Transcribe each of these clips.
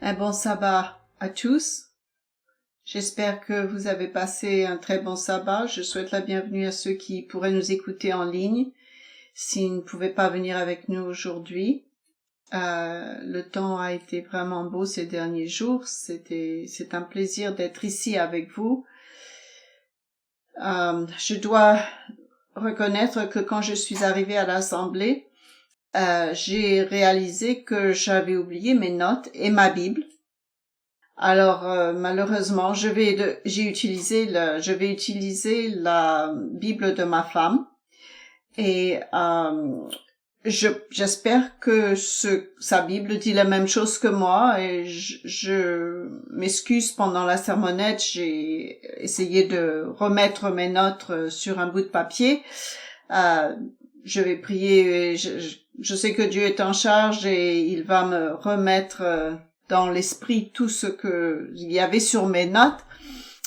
Un bon sabbat à tous. J'espère que vous avez passé un très bon sabbat. Je souhaite la bienvenue à ceux qui pourraient nous écouter en ligne s'ils ne pouvaient pas venir avec nous aujourd'hui. Le temps a été vraiment beau ces derniers jours. C'est un plaisir d'être ici avec vous. Je dois reconnaître que quand je suis arrivée à l'Assemblée, j'ai réalisé que j'avais oublié mes notes et ma Bible. Alors malheureusement, je vais utiliser la Bible de ma femme et j'espère que sa Bible dit la même chose que moi et je m'excuse pendant la sermonnette, j'ai essayé de remettre mes notes sur un bout de papier. Je vais prier, je sais que Dieu est en charge et il va me remettre dans l'esprit tout ce que il y avait sur mes notes.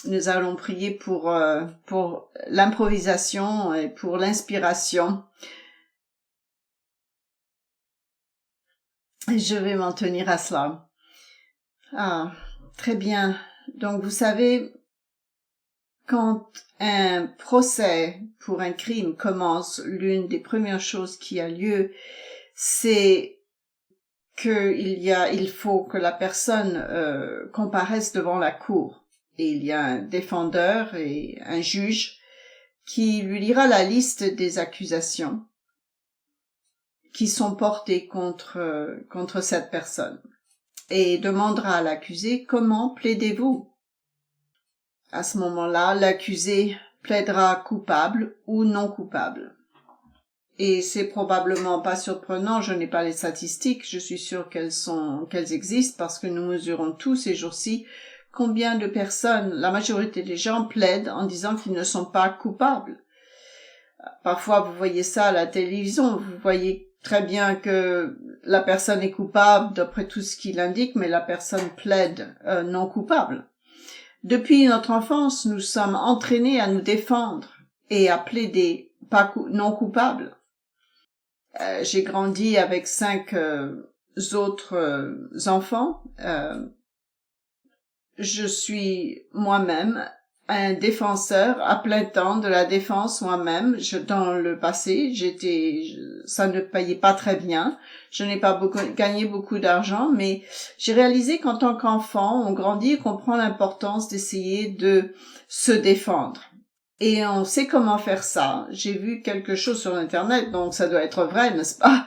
Nous allons prier pour l'improvisation et pour l'inspiration. Et je vais m'en tenir à cela. Très bien. Donc, vous savez, quand un procès pour un crime commence, l'une des premières choses qui a lieu, c'est il faut que la personne comparaisse devant la cour. Et il y a un défendeur et un juge qui lui lira la liste des accusations qui sont portées contre cette personne et demandera à l'accusé: comment plaidez-vous? À ce moment-là, l'accusé plaidera coupable ou non coupable. Et c'est probablement pas surprenant, je n'ai pas les statistiques, je suis sûre qu'elles existent parce que nous mesurons tous ces jours-ci combien de personnes, la majorité des gens plaident en disant qu'ils ne sont pas coupables. Parfois, vous voyez ça à la télévision, vous voyez très bien que la personne est coupable d'après tout ce qu'il indique, mais la personne plaide non coupable. Depuis notre enfance, nous sommes entraînés à nous défendre et à plaider non coupables. J'ai grandi avec 5 autres enfants. Je suis moi-même un défenseur à plein temps de la défense moi-même. Dans le passé, ça ne payait pas très bien. Je n'ai pas gagné beaucoup d'argent, mais j'ai réalisé qu'en tant qu'enfant, on grandit et comprend l'importance d'essayer de se défendre. Et on sait comment faire ça. J'ai vu quelque chose sur Internet, donc ça doit être vrai, n'est-ce pas?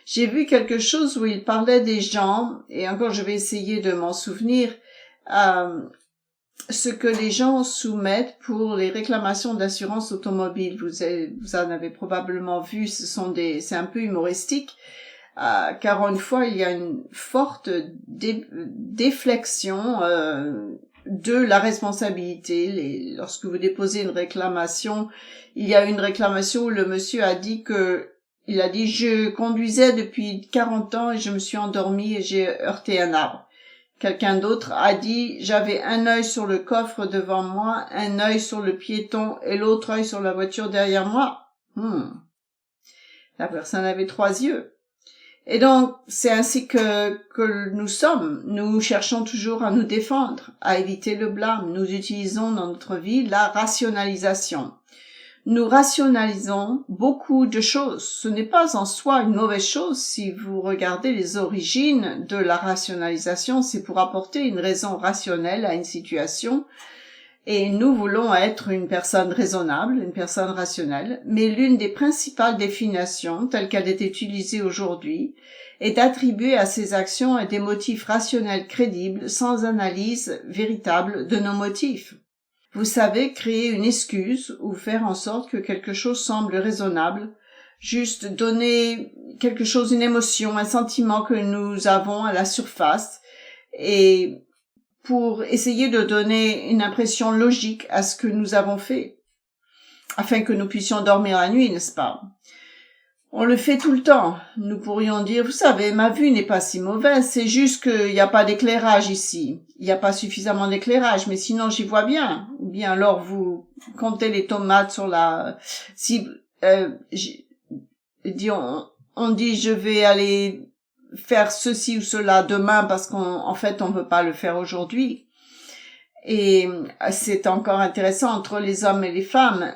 J'ai vu quelque chose où il parlait des gens, et encore je vais essayer de m'en souvenir, ce que les gens soumettent pour les réclamations d'assurance automobile. Vous en avez probablement vu, c'est un peu humoristique, car une fois il y a une forte déflexion de la responsabilité. Lorsque vous déposez une réclamation, il y a une réclamation où le monsieur a dit je conduisais depuis 40 ans et je me suis endormi et j'ai heurté un arbre. Quelqu'un d'autre a dit: j'avais un œil sur le coffre devant moi, un œil sur le piéton et l'autre œil sur la voiture derrière moi. La personne avait 3 yeux. Et donc, c'est ainsi que nous sommes. Nous cherchons toujours à nous défendre, à éviter le blâme. Nous utilisons dans notre vie la rationalisation. Nous rationalisons beaucoup de choses. Ce n'est pas en soi une mauvaise chose. Si vous regardez les origines de la rationalisation, c'est pour apporter une raison rationnelle à une situation. Et nous voulons être une personne raisonnable, une personne rationnelle, mais l'une des principales définitions, telle qu'elle est utilisée aujourd'hui, est d'attribuer à ces actions des motifs rationnels crédibles sans analyse véritable de nos motifs. Vous savez, créer une excuse ou faire en sorte que quelque chose semble raisonnable, juste donner quelque chose, une émotion, un sentiment que nous avons à la surface, et pour essayer de donner une impression logique à ce que nous avons fait, afin que nous puissions dormir la nuit, n'est-ce pas? On le fait tout le temps. Nous pourrions dire: vous savez, ma vue n'est pas si mauvaise, c'est juste qu'il n'y a pas d'éclairage ici. Il n'y a pas suffisamment d'éclairage, mais sinon j'y vois bien. Ou bien alors vous comptez les tomates sur la... on dit je vais aller faire ceci ou cela demain parce qu'en fait, on veut pas le faire aujourd'hui. Et c'est encore intéressant entre les hommes et les femmes.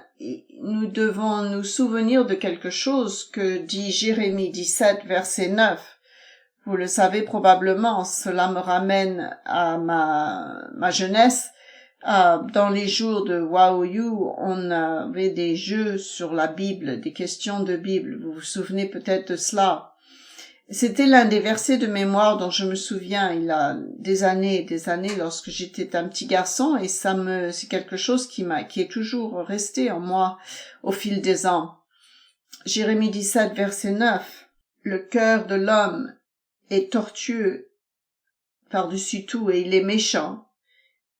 Nous devons nous souvenir de quelque chose que dit Jérémie 17, verset 9. Vous le savez probablement, cela me ramène à ma jeunesse. Dans les jours de Wow You, on avait des jeux sur la Bible, des questions de Bible. Vous vous souvenez peut-être de cela. C'était l'un des versets de mémoire dont je me souviens il y a des années lorsque j'étais un petit garçon, et c'est quelque chose qui est toujours resté en moi au fil des ans. Jérémie 17, verset 9. Le cœur de l'homme est tortueux par-dessus tout et il est méchant.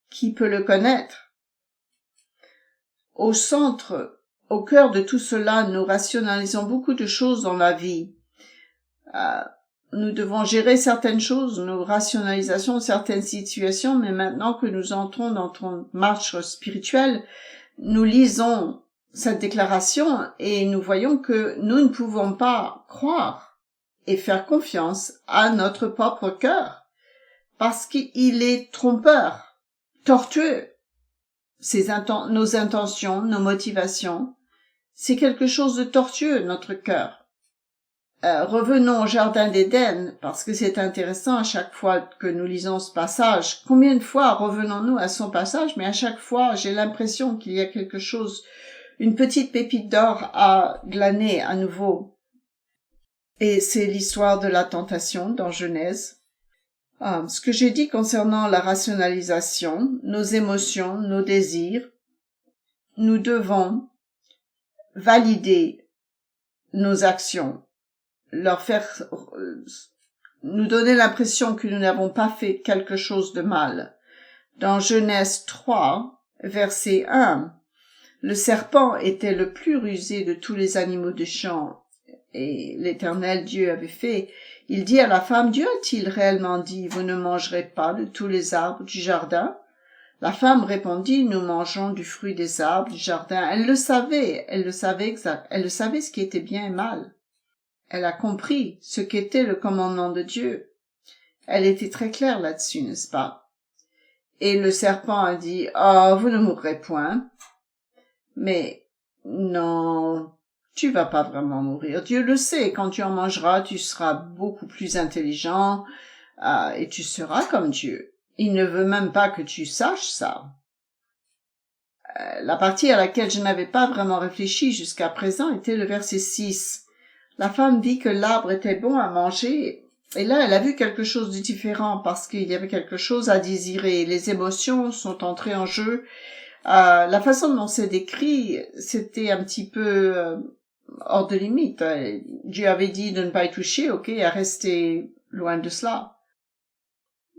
Qui peut le connaître? Au cœur de tout cela, nous rationalisons beaucoup de choses dans la vie. Nous devons gérer certaines choses, nos rationalisations, certaines situations, mais maintenant que nous entrons dans notre marche spirituelle, nous lisons cette déclaration et nous voyons que nous ne pouvons pas croire et faire confiance à notre propre cœur parce qu'il est trompeur, tortueux. Nos intentions, nos motivations, c'est quelque chose de tortueux, notre cœur. Revenons au jardin d'Éden, parce que c'est intéressant à chaque fois que nous lisons ce passage. Combien de fois revenons-nous à son passage, mais à chaque fois, j'ai l'impression qu'il y a quelque chose, une petite pépite d'or à glaner à nouveau. Et c'est l'histoire de la tentation dans Genèse. Ce que j'ai dit concernant la rationalisation, nos émotions, nos désirs, nous devons valider nos actions, leur faire nous donner l'impression que nous n'avons pas fait quelque chose de mal. Dans Genèse 3, verset 1, le serpent était le plus rusé de tous les animaux des champs, et l'Éternel Dieu avait fait. Il dit à la femme, Dieu a-t-il réellement dit, vous ne mangerez pas de tous les arbres du jardin? La femme répondit, nous mangeons du fruit des arbres du jardin. Elle le savait ce qui était bien et mal. Elle a compris ce qu'était le commandement de Dieu. Elle était très claire là-dessus, n'est-ce pas? Et le serpent a dit, vous ne mourrez point. Mais non, tu vas pas vraiment mourir. Dieu le sait, quand tu en mangeras, tu seras beaucoup plus intelligent et tu seras comme Dieu. Il ne veut même pas que tu saches ça. La partie à laquelle je n'avais pas vraiment réfléchi jusqu'à présent était le verset 6. La femme vit que l'arbre était bon à manger, et là, elle a vu quelque chose de différent parce qu'il y avait quelque chose à désirer. Les émotions sont entrées en jeu. La façon dont c'est décrit, c'était un petit peu hors de limite. Dieu avait dit de ne pas y toucher, ok, à rester loin de cela.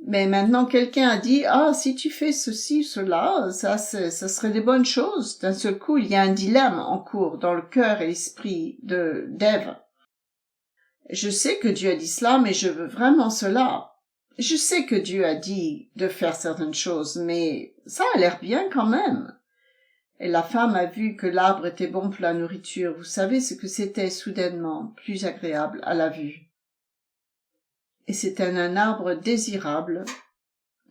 Mais maintenant, quelqu'un a dit, si tu fais ceci, cela, ça serait des bonnes choses. D'un seul coup, il y a un dilemme en cours dans le cœur et l'esprit d'Ève. Je sais que Dieu a dit cela, mais je veux vraiment cela. Je sais que Dieu a dit de faire certaines choses, mais ça a l'air bien quand même. Et la femme a vu que l'arbre était bon pour la nourriture. Vous savez ce que c'était soudainement plus agréable à la vue. Et c'était un arbre désirable,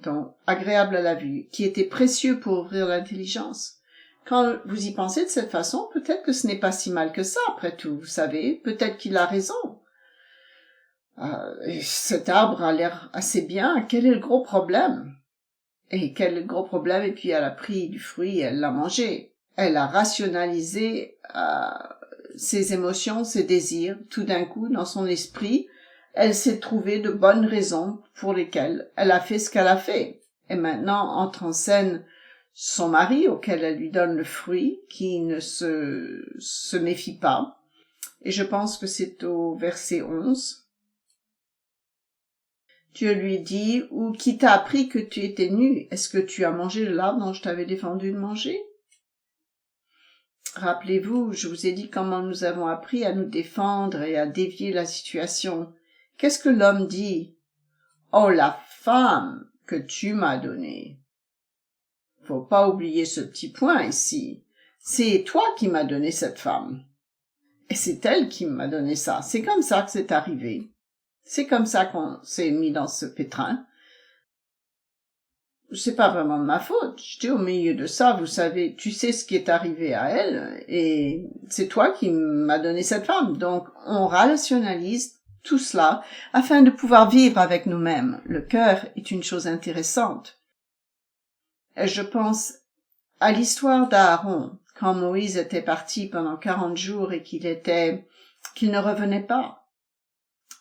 donc agréable à la vue, qui était précieux pour ouvrir l'intelligence. Quand vous y pensez de cette façon, peut-être que ce n'est pas si mal que ça, après tout, vous savez, peut-être qu'il a raison. Cet arbre a l'air assez bien, quel est le gros problème? Et quel est le gros problème? Et puis elle a pris du fruit et elle l'a mangé. Elle a rationalisé ses émotions, ses désirs. Tout d'un coup, dans son esprit, elle s'est trouvée de bonnes raisons pour lesquelles elle a fait ce qu'elle a fait. Et maintenant entre en scène son mari, auquel elle lui donne le fruit, qui ne se méfie pas. Et je pense que c'est au verset 11. Dieu lui dit, ou qui t'a appris que tu étais nu? Est-ce que tu as mangé de l'arbre dont je t'avais défendu de manger? Rappelez-vous, je vous ai dit comment nous avons appris à nous défendre et à dévier la situation. Qu'est-ce que l'homme dit? Oh, la femme que tu m'as donnée. Faut pas oublier ce petit point ici. C'est toi qui m'as donné cette femme. Et c'est elle qui m'a donné ça. C'est comme ça que c'est arrivé. C'est comme ça qu'on s'est mis dans ce pétrin. C'est pas vraiment de ma faute. J'étais au milieu de ça, vous savez, tu sais ce qui est arrivé à elle, et c'est toi qui m'as donné cette femme. Donc, on rationalise tout cela afin de pouvoir vivre avec nous-mêmes. Le cœur est une chose intéressante. Et je pense à l'histoire d'Aaron, quand Moïse était parti pendant 40 jours et qu'il ne revenait pas.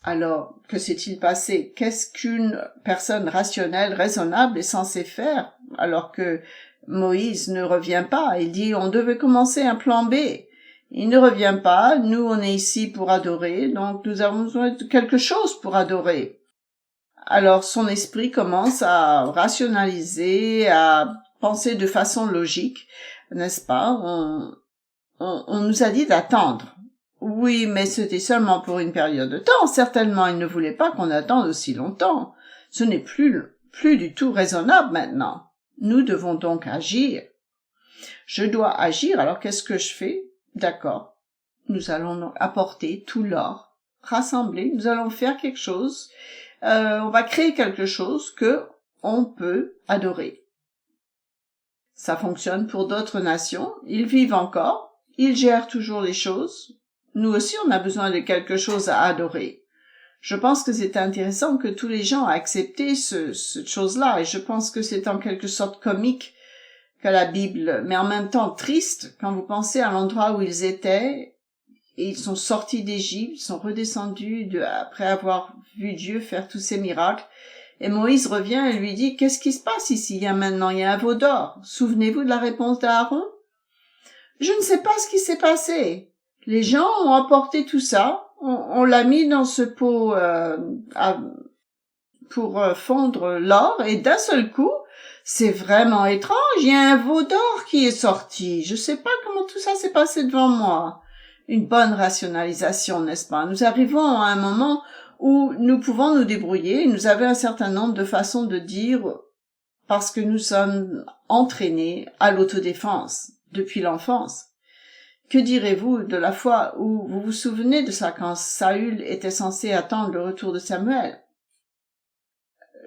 Alors, que s'est-il passé? Qu'est-ce qu'une personne rationnelle, raisonnable est censée faire alors que Moïse ne revient pas? Il dit, on devait commencer un plan B. Il ne revient pas, nous on est ici pour adorer, donc nous avons besoin de quelque chose pour adorer. Alors son esprit commence à rationaliser, à penser de façon logique, n'est-ce pas? On nous a dit d'attendre. Oui, mais c'était seulement pour une période de temps. Certainement, il ne voulait pas qu'on attende aussi longtemps. Ce n'est plus du tout raisonnable maintenant. Nous devons donc agir. Je dois agir, alors qu'est-ce que je fais? D'accord. Nous allons apporter tout l'or, rassembler, nous allons faire quelque chose, on va créer quelque chose que on peut adorer. Ça fonctionne pour d'autres nations, ils vivent encore, ils gèrent toujours les choses. Nous aussi, on a besoin de quelque chose à adorer. Je pense que c'est intéressant que tous les gens aient accepté cette chose-là, et je pense que c'est en quelque sorte comique que la Bible, mais en même temps triste, quand vous pensez à l'endroit où ils étaient, et ils sont sortis d'Égypte, ils sont redescendus après avoir vu Dieu faire tous ces miracles, et Moïse revient et lui dit, qu'est-ce qui se passe ici? Il y a un veau d'or. Souvenez-vous de la réponse d'Aaron? Je ne sais pas ce qui s'est passé. Les gens ont apporté tout ça, on l'a mis dans ce pot pour fondre l'or, et d'un seul coup, c'est vraiment étrange, il y a un veau d'or qui est sorti. Je sais pas comment tout ça s'est passé devant moi. Une bonne rationalisation, n'est-ce pas? Nous arrivons à un moment où nous pouvons nous débrouiller, nous avons un certain nombre de façons de dire parce que nous sommes entraînés à l'autodéfense depuis l'enfance. Que direz-vous de la fois où vous vous souvenez de ça quand Saül était censé attendre le retour de Samuel?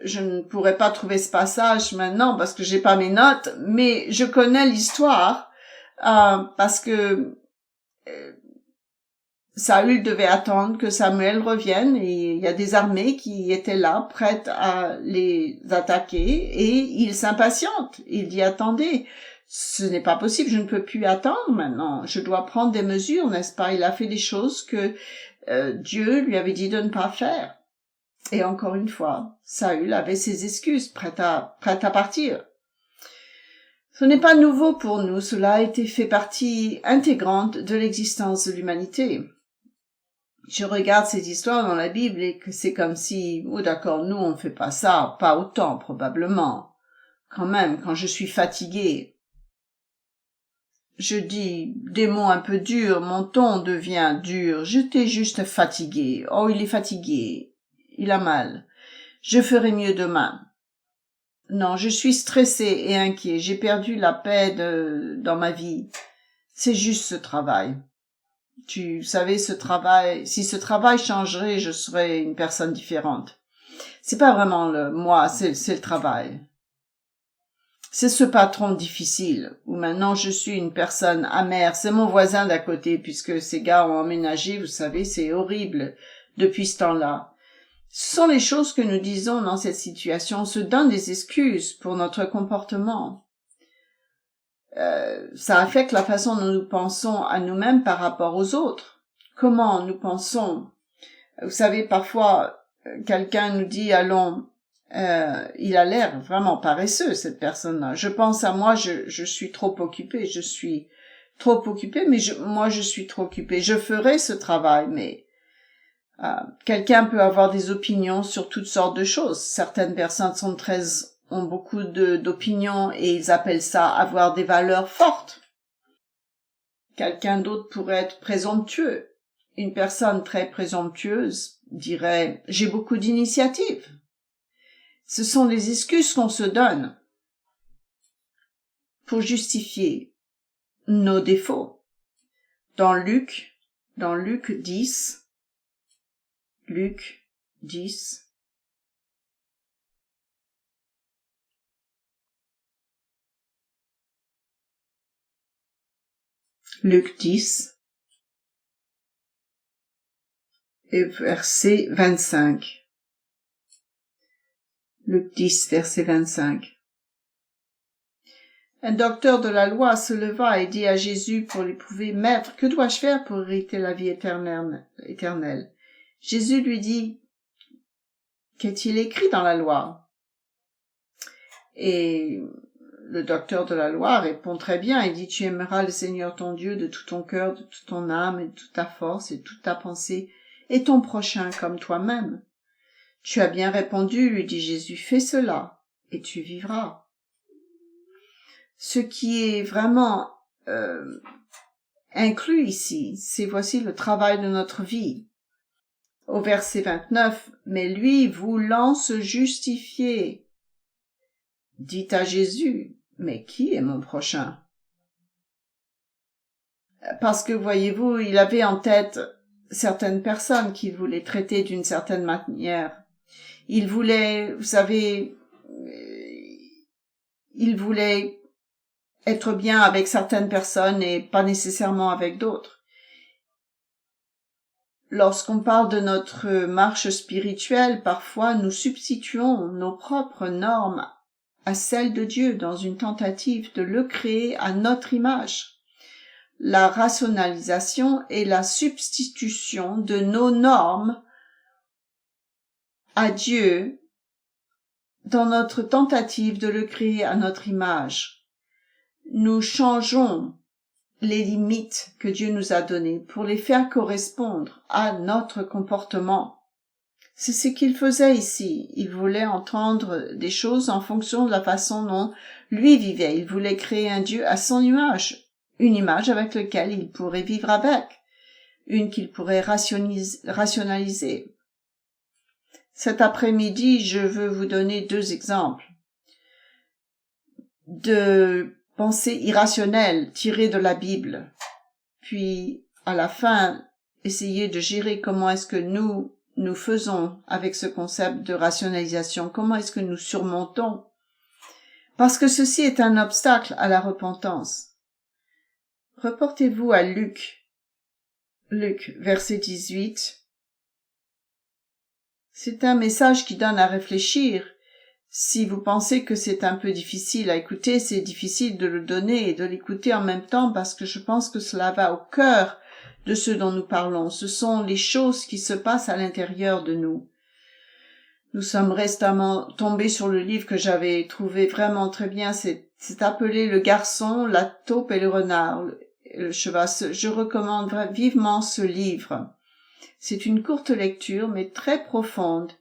Je ne pourrais pas trouver ce passage maintenant parce que j'ai pas mes notes, mais je connais l'histoire parce que Saül devait attendre que Samuel revienne et il y a des armées qui étaient là, prêtes à les attaquer et il s'impatiente. Il dit, attendez, ce n'est pas possible, je ne peux plus attendre maintenant. Je dois prendre des mesures, n'est-ce pas? Il a fait des choses que Dieu lui avait dit de ne pas faire. Et encore une fois, Saül avait ses excuses, prêt à partir. Ce n'est pas nouveau pour nous, cela a été fait partie intégrante de l'existence de l'humanité. Je regarde ces histoires dans la Bible et que c'est comme si, oh d'accord, nous on ne fait pas ça, pas autant probablement. Quand même, quand je suis fatiguée, je dis des mots un peu durs, mon ton devient dur, j'étais juste fatiguée. Oh, il est fatigué, il a mal. Je ferai mieux demain. Non, je suis stressée et inquiet, j'ai perdu la paix dans ma vie. C'est juste ce travail. Tu savais, ce travail, si ce travail changerait, je serais une personne différente. C'est pas vraiment moi, c'est le travail. C'est ce patron difficile, où maintenant je suis une personne amère. C'est mon voisin d'à côté, puisque ces gars ont emménagé, vous savez, c'est horrible depuis ce temps-là. Ce sont les choses que nous disons dans cette situation. On se donne des excuses pour notre comportement. Ça affecte la façon dont nous pensons à nous-mêmes par rapport aux autres. Comment nous pensons? Vous savez, parfois, quelqu'un nous dit, allons, il a l'air vraiment paresseux, cette personne-là. Je pense à moi, je suis trop occupée, mais je suis trop occupée. Je ferai ce travail, mais quelqu'un peut avoir des opinions sur toutes sortes de choses. Certaines personnes ont beaucoup d'opinions et ils appellent ça avoir des valeurs fortes. Quelqu'un d'autre pourrait être présomptueux. Une personne très présomptueuse dirait « j'ai beaucoup d'initiatives ». Ce sont des excuses qu'on se donne pour justifier nos défauts. Dans Luc 10, 10. Luc 10 et verset 25. Luc 10, verset 25. Un docteur de la loi se leva et dit à Jésus pour l'éprouver, « Maître, que dois-je faire pour hériter la vie éternelle ?» Jésus lui dit, « Qu'est-il écrit dans la loi ?» Et le docteur de la loi répond très bien, il dit, « Tu aimeras le Seigneur ton Dieu de tout ton cœur, de toute ton âme, et de toute ta force, et de toute ta pensée, et ton prochain comme toi-même. » « Tu as bien répondu, lui dit Jésus, fais cela, et tu vivras. » Ce qui est vraiment inclus ici, c'est voici le travail de notre vie. Au verset 29, « Mais lui, voulant se justifier, dit à Jésus, « Mais qui est mon prochain ?» Parce que, voyez-vous, il avait en tête certaines personnes qu'il voulait traiter d'une certaine manière. Il voulait, vous savez, il voulait être bien avec certaines personnes et pas nécessairement avec d'autres. Lorsqu'on parle de notre marche spirituelle, parfois nous substituons nos propres normes à celles de Dieu dans une tentative de le créer à notre image. La rationalisation est la substitution de nos normes à Dieu dans notre tentative de le créer à notre image. Nous changeons les limites que Dieu nous a données pour les faire correspondre à notre comportement. C'est ce qu'il faisait ici. Il voulait entendre des choses en fonction de la façon dont lui vivait. Il voulait créer un Dieu à son image, une image avec laquelle il pourrait vivre avec, une qu'il pourrait rationaliser. Cet après-midi, je veux vous donner 2 exemples de pensées irrationnelles tirées de la Bible. Puis, à la fin, essayer de gérer comment est-ce que nous faisons avec ce concept de rationalisation, comment est-ce que nous surmontons. Parce que ceci est un obstacle à la repentance. Reportez-vous à Luc, verset 18. C'est un message qui donne à réfléchir. Si vous pensez que c'est un peu difficile à écouter, c'est difficile de le donner et de l'écouter en même temps parce que je pense que cela va au cœur de ce dont nous parlons. Ce sont les choses qui se passent à l'intérieur de nous. Nous sommes récemment tombés sur le livre que j'avais trouvé vraiment très bien. C'est appelé Le garçon, la taupe et le renard, le cheval. Je recommande vivement ce livre. C'est une courte lecture, mais très profonde.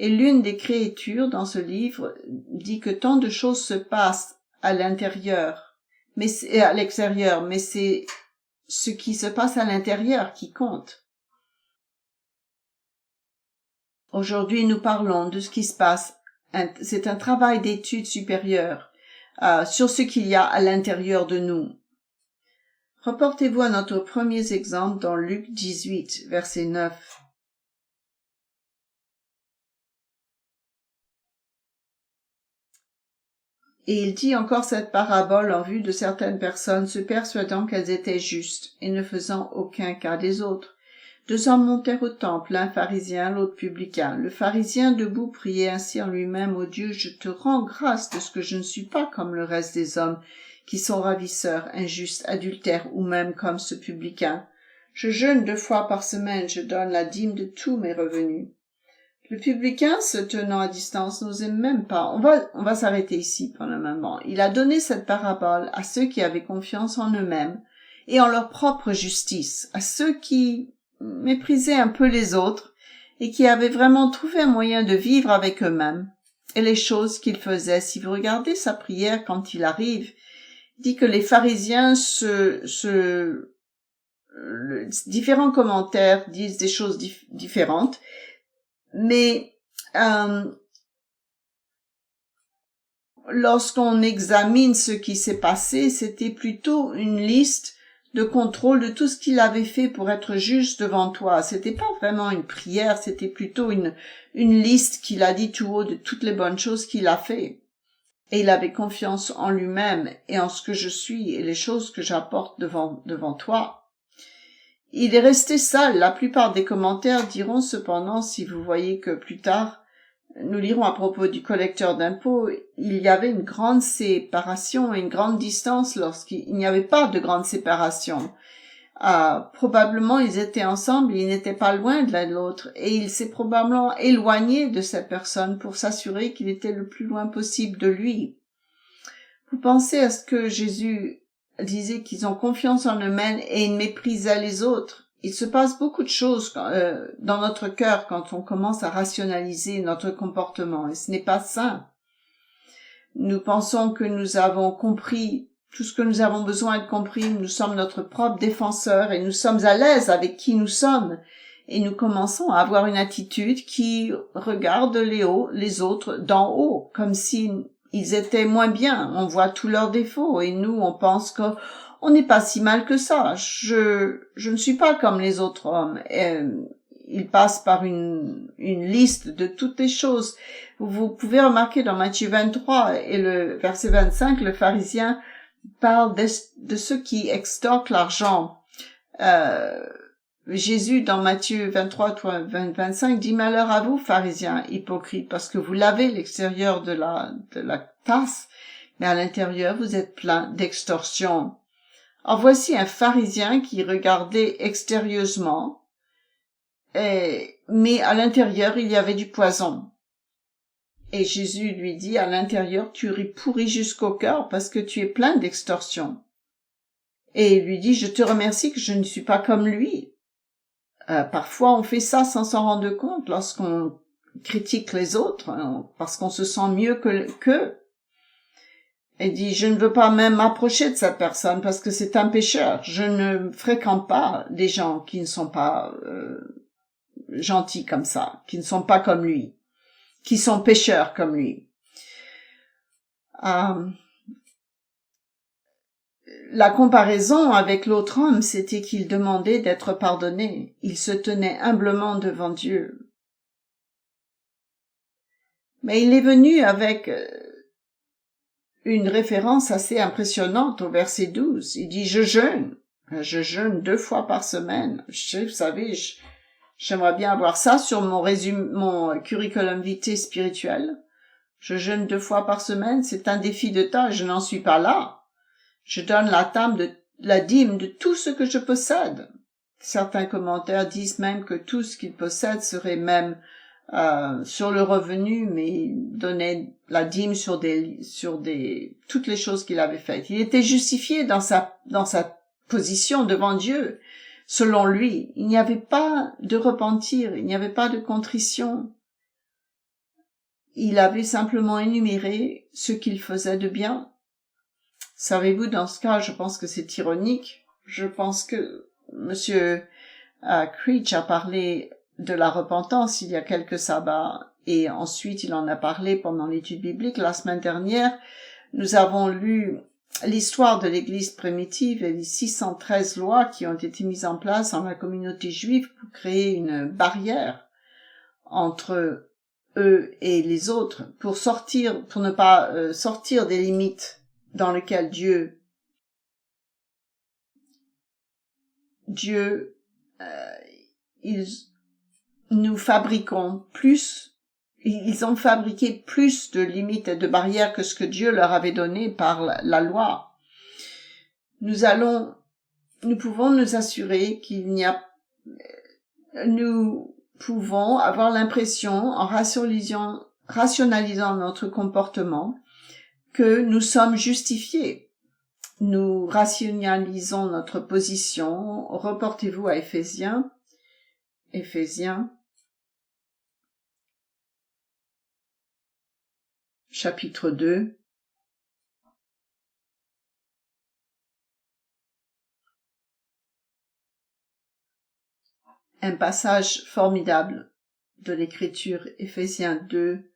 Et l'une des créatures dans ce livre dit que tant de choses se passent à l'intérieur, et à l'extérieur, mais c'est ce qui se passe à l'intérieur qui compte. Aujourd'hui, nous parlons de ce qui se passe. C'est un travail d'étude supérieure sur ce qu'il y a à l'intérieur de nous. Reportez-vous à notre premier exemple dans Luc 18, verset 9. Et il dit encore cette parabole en vue de certaines personnes se persuadant qu'elles étaient justes et ne faisant aucun cas des autres. 2 hommes montèrent au temple, l'un pharisien, l'autre publicain. Le pharisien debout priait ainsi en lui-même, « Ô Dieu, je te rends grâce de ce que je ne suis pas comme le reste des hommes, qui sont ravisseurs, injustes, adultères ou même comme ce publicain. Je jeûne 2 fois par semaine, je donne la dîme de tous mes revenus. » Le publicain, se tenant à distance, n'osait même pas. On va s'arrêter ici pendant un moment. Il a donné cette parabole à ceux qui avaient confiance en eux-mêmes et en leur propre justice, à ceux qui méprisaient un peu les autres et qui avaient vraiment trouvé un moyen de vivre avec eux-mêmes et les choses qu'ils faisaient. Si vous regardez sa prière quand il arrive, il dit que les pharisiens différents commentaires disent des choses différentes. Mais lorsqu'on examine ce qui s'est passé, c'était plutôt une liste de contrôle de tout ce qu'il avait fait pour être juste devant toi. C'était pas vraiment une prière, c'était plutôt une liste qu'il a dit tout haut de toutes les bonnes choses qu'il a fait. Et il avait confiance en lui-même et en ce que je suis et les choses que j'apporte devant toi. Il est resté seul. La plupart des commentaires diront cependant, si vous voyez que plus tard, nous lirons à propos du collecteur d'impôts, il y avait une grande séparation et une grande distance lorsqu'il n'y avait pas de grande séparation. Probablement ils étaient ensemble, ils n'étaient pas loin de l'un de l'autre, et il s'est probablement éloigné de cette personne pour s'assurer qu'il était le plus loin possible de lui. Vous pensez à ce que Jésus disait qu'ils ont confiance en eux-mêmes et ils méprisaient les autres. Il se passe beaucoup de choses dans notre cœur quand on commence à rationaliser notre comportement, et ce n'est pas sain. Nous pensons que nous avons compris tout ce que nous avons besoin de compris, nous sommes notre propre défenseur et nous sommes à l'aise avec qui nous sommes, et nous commençons à avoir une attitude qui regarde les autres d'en haut, comme si ils étaient moins bien. On voit tous leurs défauts et nous, on pense que on n'est pas si mal que ça. Je ne suis pas comme les autres hommes. Ils passent par une liste de toutes les choses. Vous pouvez remarquer dans Matthieu 23 et le verset 25, le pharisien parle de ceux qui extorquent l'argent. Jésus, dans Matthieu 23, 25, dit « Malheur à vous, pharisiens hypocrites, parce que vous lavez l'extérieur de la tasse, mais à l'intérieur, vous êtes plein d'extorsion. » Alors voici un pharisien qui regardait extérieurement, mais à l'intérieur, il y avait du poison. Et Jésus lui dit, à l'intérieur, tu es pourri jusqu'au cœur parce que tu es plein d'extorsion. Et il lui dit, je te remercie que je ne suis pas comme lui. Parfois, on fait ça sans s'en rendre compte lorsqu'on critique les autres, parce qu'on se sent mieux qu'eux. Il dit, je ne veux pas même m'approcher de cette personne parce que c'est un pécheur. Je ne fréquente pas des gens qui ne sont pas gentils comme ça, qui ne sont pas comme lui, qui sont pécheurs comme lui. La comparaison avec l'autre homme, c'était qu'il demandait d'être pardonné. Il se tenait humblement devant Dieu. Mais il est venu avec une référence assez impressionnante au verset 12. Il dit, je jeûne 2 fois par semaine. Vous savez, j'aimerais bien avoir ça sur mon curriculum vitae spirituel. Je jeûne 2 fois par semaine, c'est un défi de taille, je n'en suis pas là. Je donne la dîme de tout ce que je possède. Certains commentaires disent même que tout ce qu'il possède serait même sur le revenu, mais donnait la dîme sur toutes les choses qu'il avait faites. Il était justifié dans sa position devant Dieu. Selon lui, il n'y avait pas de repentir, il n'y avait pas de contrition. Il avait simplement énuméré ce qu'il faisait de bien. Savez-vous, dans ce cas, je pense que c'est ironique. Je pense que Monsieur Creech a parlé de la repentance il y a quelques sabbats, et ensuite il en a parlé pendant l'étude biblique. La semaine dernière, nous avons lu l'histoire de l'Église primitive et les 613 lois qui ont été mises en place dans la communauté juive pour créer une barrière entre eux et les autres, pour ne pas sortir des limites dans lesquelles nous fabriquons plus, ils ont fabriqué plus de limites et de barrières que ce que Dieu leur avait donné par la loi. Nous pouvons nous assurer nous pouvons avoir l'impression, en rationalisant notre comportement, que nous sommes justifiés. Nous rationalisons notre position. Reportez-vous à Éphésiens, chapitre 2. Un passage formidable de l'Écriture, Éphésiens 2,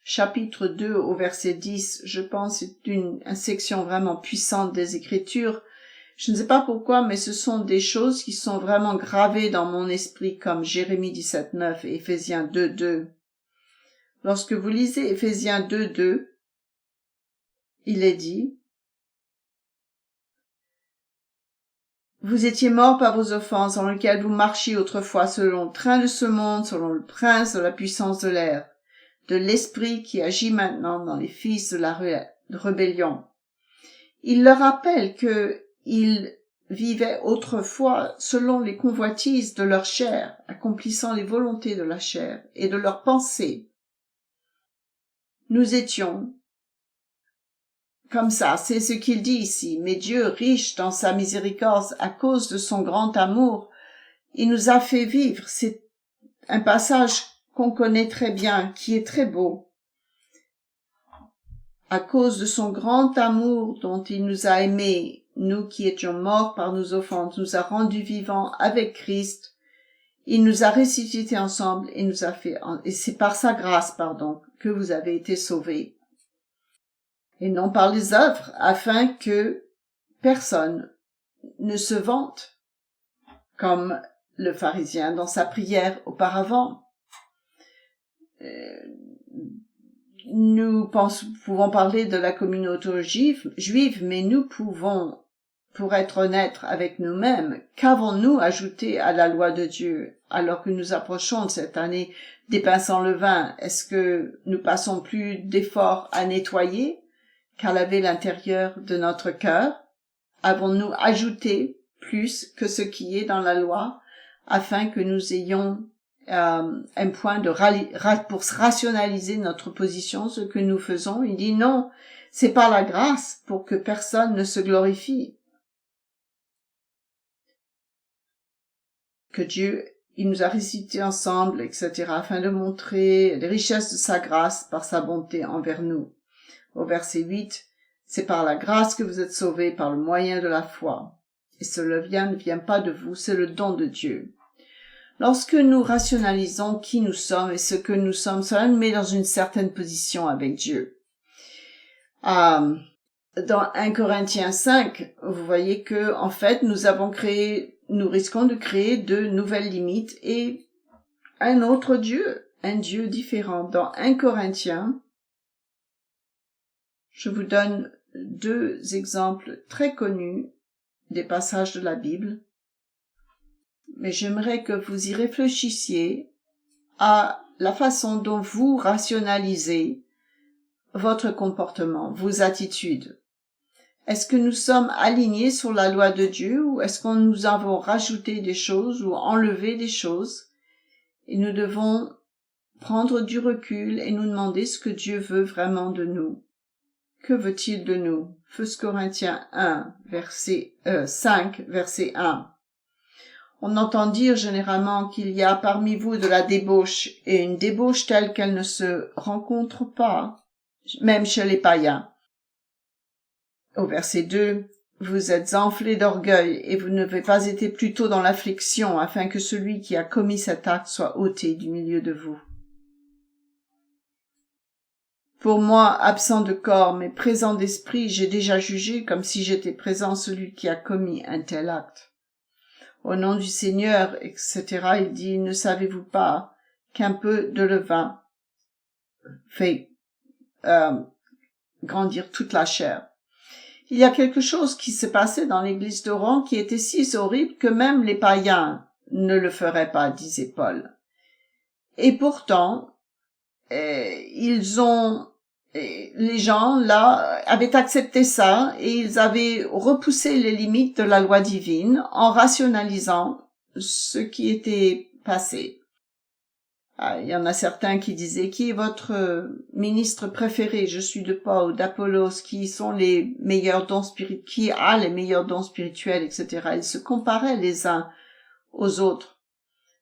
chapitre 2 au verset 10, je pense, c'est une section vraiment puissante des Écritures. Je ne sais pas pourquoi, mais ce sont des choses qui sont vraiment gravées dans mon esprit, comme Jérémie 17:9 et Éphésiens 2:2. Lorsque vous lisez Éphésiens 2:2, il est dit: vous étiez morts par vos offenses dans lesquelles vous marchiez autrefois selon le train de ce monde, selon le prince de la puissance de l'air, de l'esprit qui agit maintenant dans les fils de la rébellion. Il leur rappelle qu'ils vivaient autrefois selon les convoitises de leur chair, accomplissant les volontés de la chair et de leurs pensées. Nous étions comme ça, c'est ce qu'il dit ici. Mais Dieu, riche dans sa miséricorde, à cause de son grand amour, il nous a fait vivre. C'est un passage qu'on connaît très bien, qui est très beau. À cause de son grand amour dont il nous a aimés, nous qui étions morts par nos offenses, nous a rendus vivants avec Christ. Il nous a ressuscités ensemble et nous a fait, et c'est par sa grâce, que vous avez été sauvés. Et non par les œuvres, afin que personne ne se vante, comme le pharisien dans sa prière auparavant. Nous pouvons parler de la communauté juive, mais nous pouvons, pour être honnêtes avec nous-mêmes, qu'avons-nous ajouté à la loi de Dieu alors que nous approchons de cette année des pains sans levain? Est-ce que nous passons plus d'efforts à nettoyer qu'à laver l'intérieur de notre cœur? Avons-nous ajouté plus que ce qui est dans la loi afin que nous ayons un point pour rationaliser notre position, ce que nous faisons? Il dit non, c'est par la grâce pour que personne ne se glorifie. Que Dieu, il nous a ressuscités ensemble, etc., afin de montrer les richesses de sa grâce par sa bonté envers nous. Au verset 8, c'est par la grâce que vous êtes sauvés par le moyen de la foi. Et cela ne vient pas de vous, c'est le don de Dieu. Lorsque nous rationalisons qui nous sommes et ce que nous sommes, cela nous met dans une certaine position avec Dieu. Dans 1 Corinthiens 5, vous voyez que, en fait, nous risquons de créer de nouvelles limites et un autre Dieu, un Dieu différent. Dans 1 Corinthiens, je vous donne 2 exemples très connus des passages de la Bible, mais j'aimerais que vous y réfléchissiez à la façon dont vous rationalisez votre comportement, vos attitudes. Est-ce que nous sommes alignés sur la loi de Dieu ou est-ce que nous avons rajouté des choses ou enlevé des choses? Et nous devons prendre du recul et nous demander ce que Dieu veut vraiment de nous. Que veut-il de nous? 1 Corinthiens 5, verset 1. On entend dire généralement qu'il y a parmi vous de la débauche, et une débauche telle qu'elle ne se rencontre pas, même chez les païens. Au verset 2, vous êtes enflés d'orgueil, et vous n'avez pas été plutôt dans l'affliction, afin que celui qui a commis cet acte soit ôté du milieu de vous. Pour moi, absent de corps, mais présent d'esprit, j'ai déjà jugé comme si j'étais présent celui qui a commis un tel acte. Au nom du Seigneur, etc., il dit, ne savez-vous pas qu'un peu de levain fait grandir toute la chair? Il y a quelque chose qui s'est passé dans l'église de Rome qui était si horrible que même les païens ne le feraient pas, disait Paul. Et pourtant, les gens là avaient accepté ça et ils avaient repoussé les limites de la loi divine en rationalisant ce qui était passé. Il y en a certains qui disaient, qui est votre ministre préféré? Je suis de Paul, d'Apollos, qui sont les meilleurs dons spirituels, qui a les meilleurs dons spirituels, etc. Ils se comparaient les uns aux autres.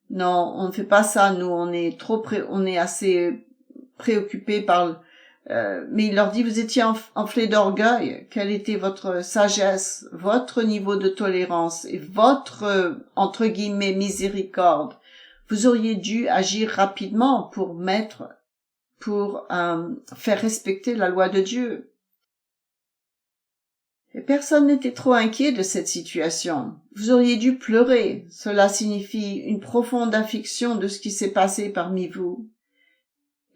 Non, on ne fait pas ça, nous, on est assez préoccupés par mais il leur dit, vous étiez enflés d'orgueil. Quelle était votre sagesse, votre niveau de tolérance et votre, entre guillemets, miséricorde? Vous auriez dû agir rapidement pour faire respecter la loi de Dieu. Et personne n'était trop inquiet de cette situation. Vous auriez dû pleurer. Cela signifie une profonde affliction de ce qui s'est passé parmi vous.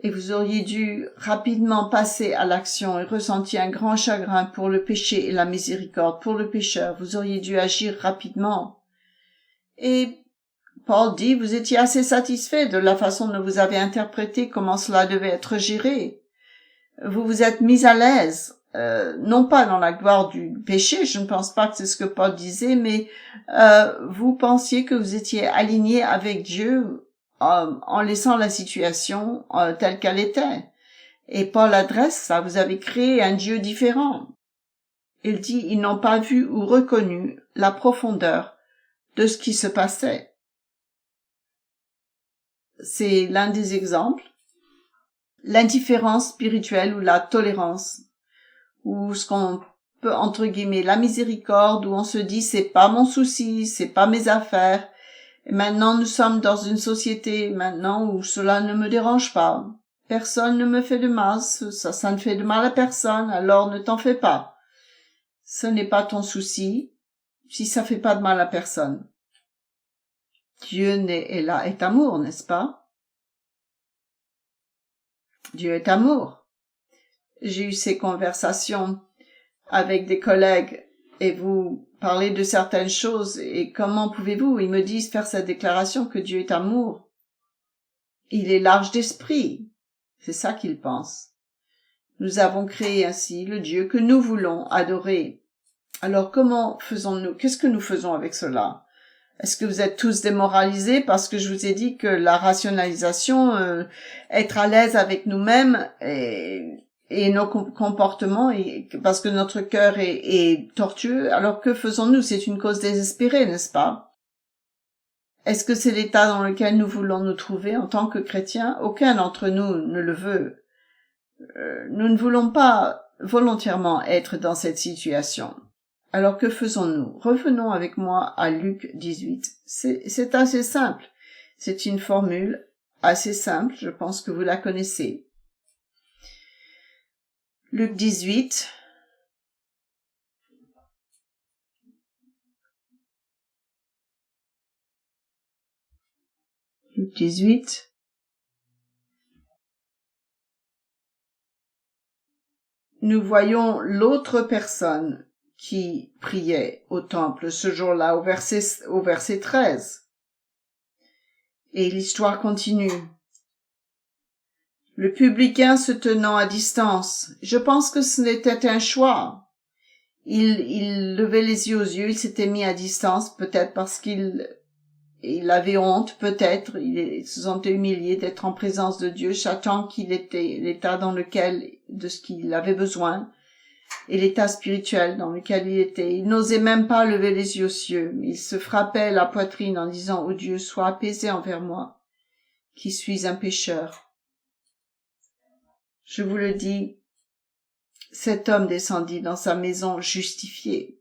Et vous auriez dû rapidement passer à l'action et ressentir un grand chagrin pour le péché et la miséricorde pour le pécheur. Vous auriez dû agir rapidement. Et Paul dit, vous étiez assez satisfait de la façon dont vous avez interprété comment cela devait être géré. Vous vous êtes mis à l'aise, non pas dans la gloire du péché, je ne pense pas que c'est ce que Paul disait, mais vous pensiez que vous étiez aligné avec Dieu en laissant la situation telle qu'elle était. Et Paul adresse ça, vous avez créé un Dieu différent. Il dit, ils n'ont pas vu ou reconnu la profondeur de ce qui se passait. C'est l'un des exemples. L'indifférence spirituelle ou la tolérance, ou ce qu'on peut, entre guillemets, la miséricorde, où on se dit, c'est pas mon souci, c'est pas mes affaires. Et maintenant, nous sommes dans une société, maintenant, où cela ne me dérange pas. Personne ne me fait de mal, ça ne fait de mal à personne, alors ne t'en fais pas. Ce n'est pas ton souci, si ça fait pas de mal à personne. Dieu est amour, n'est-ce pas? Dieu est amour. J'ai eu ces conversations avec des collègues et vous parlez de certaines choses et comment pouvez-vous, ils me disent, faire cette déclaration que Dieu est amour. Il est large d'esprit. C'est ça qu'ils pensent. Nous avons créé ainsi le Dieu que nous voulons adorer. Alors comment faisons-nous? Qu'est-ce que nous faisons avec cela? Est-ce que vous êtes tous démoralisés parce que je vous ai dit que la rationalisation, être à l'aise avec nous-mêmes et nos comportements, et parce que notre cœur est tortueux, alors que faisons-nous? C'est une cause désespérée, n'est-ce pas? Est-ce que c'est l'état dans lequel nous voulons nous trouver en tant que chrétiens? Aucun d'entre nous ne le veut. Nous ne voulons pas volontairement être dans cette situation. Alors que faisons-nous? Revenons avec moi à Luc 18. C'est assez simple. C'est une formule assez simple, je pense que vous la connaissez. Luc 18. Luc 18. Nous voyons l'autre personne qui priait au temple ce jour-là, au verset 13. Et l'histoire continue. Le publicain se tenant à distance. Je pense que ce n'était un choix. Il levait les yeux aux yeux, il s'était mis à distance, peut-être parce qu'il avait honte, peut-être, il se sentait humilié d'être en présence de Dieu, sachant qu'il était l'état dans lequel, de ce qu'il avait besoin, et l'état spirituel dans lequel il était. Il n'osait même pas lever les yeux aux cieux. Il se frappait la poitrine en disant, « Ô Dieu, sois apaisé envers moi, qui suis un pécheur. » Je vous le dis, cet homme descendit dans sa maison justifié,